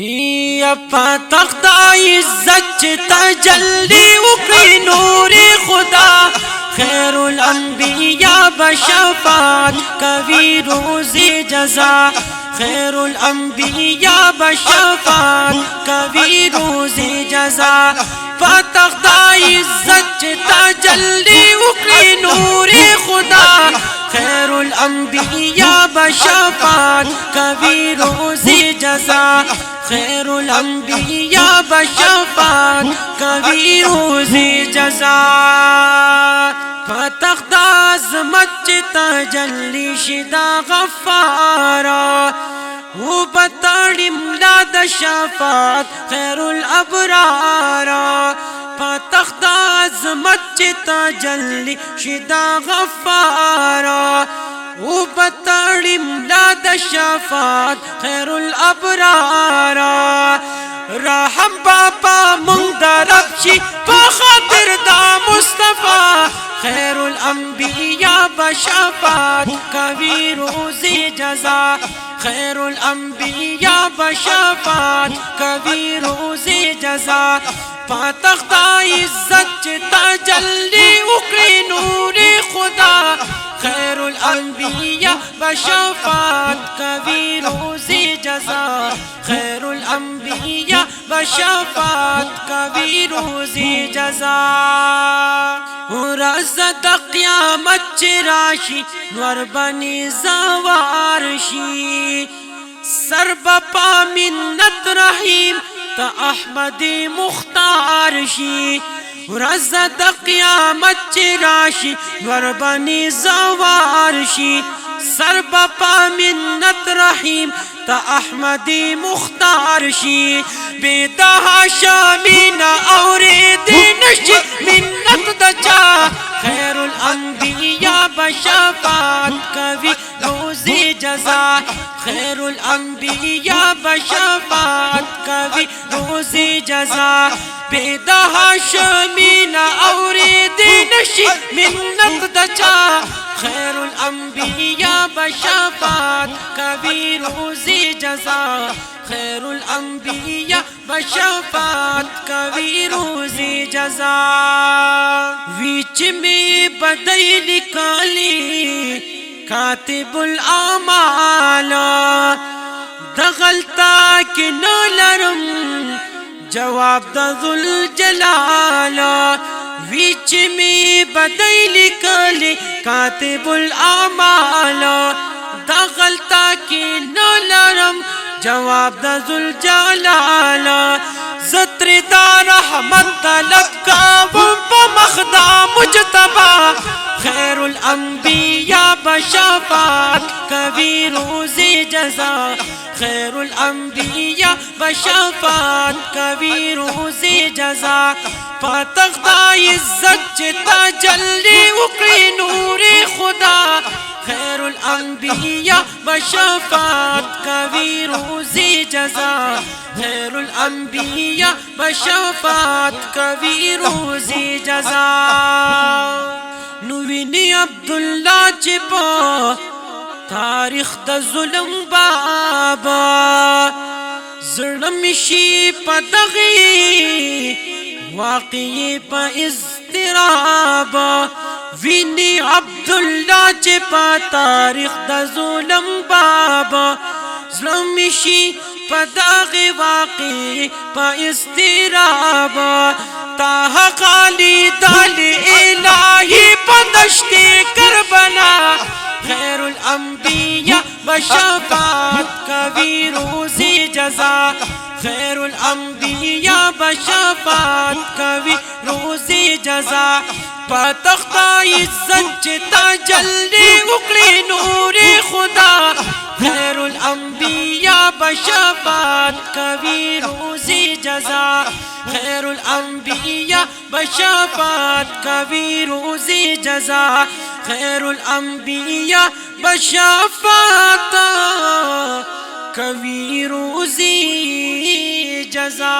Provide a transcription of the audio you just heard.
یا پتخت عزت تجلی وکړي نور خدا خیر الانبیاء بشفاعت کوي روز جزا خیر الانبیاء بشفاعت کوي روز جزا پتخت عزت تجلی وکړي نور خدا خیر الانبیاء بشفاعت کوي روز جزا خیر الانبیاء بشفاعت کوي روز جزا فتخت عظمت تجلی شدا غفارا و بطاڑی ملاد شفاعت خیر الابرارا فتخت عظمت تجلی شدا غفارا و بطاڑی ملاد شفاعت خیر الابرارا رحم بابا من درب شي بخاطر دا مصطفى خیر الانبیاء بشفاعت کوي روز جزا خیر الانبیاء بشفاعت کوي روز جزا پتخت عزت تجلی وکړي نور خدا خیر الانبیاء بشفاعت کوي روز جزا خیر الانبیاء بشفاعت کوي روز جزا ورځ د قیامت چې راشي نور بني زوار شي سر بپا منت رحیم تا احمد مختار شي ورځ د قیامت چې راشي نور بني زوار شي سر بپا منت رحیم تا احمد مختار شي بیدها شامینا اوریدن شي منت دچا خیر الانبیاء بشفاعت کوي روز جزا خیر الانبیاء بشفاعت کوي روز جزا بیدها شامینا اوریدن شي منت دچا خیر الانبیاء بشفاعت کوي روز جزا خیر الانبیاء بشفاعت کوي روز جزا ویچ می بدای لیکلی کاتب الاعمال دغلطا کې نه لرم جواب د ذل جلال ویچ می بدای لیکلی کاتب الاعمال دغلطا کې نه لرم جواب د ذل جلال زتر دا رحمت طلب کاوم په مخدا مجتبا خیر الانبیاء بشفاعت کوي روز جزا خیر الانبیاء بشفاعت کوي روز جزا پتخت عزت تجلی وکړي نور خدا خیر الانبیاء بشفاعت کوي روز جزا خیر الانبیاء بشفاعت کوي روز جزا نو ویني عبدالله چې په تاریخ د ظلم بابا زړه مې شي په دغې واقعي په اضطراب ویني عبدالله چې په تاریخ د ظلم بابا زړه مې شي په دغې واقعي په اضطراب تا خالی دال الہی پدشت کربلا خیر الانبیاء بشفاعت کوي روز جزا خیر الانبیاء بشفاعت کوي روز جزا پتخت عزت تجلی وکړي نور خدا خیر الانبیاء بشفاعت کوي روز جزا خیر الانبیاء بشفاعت کوي روز جزا خیر الانبیاء بشفاعت کوي روز جزا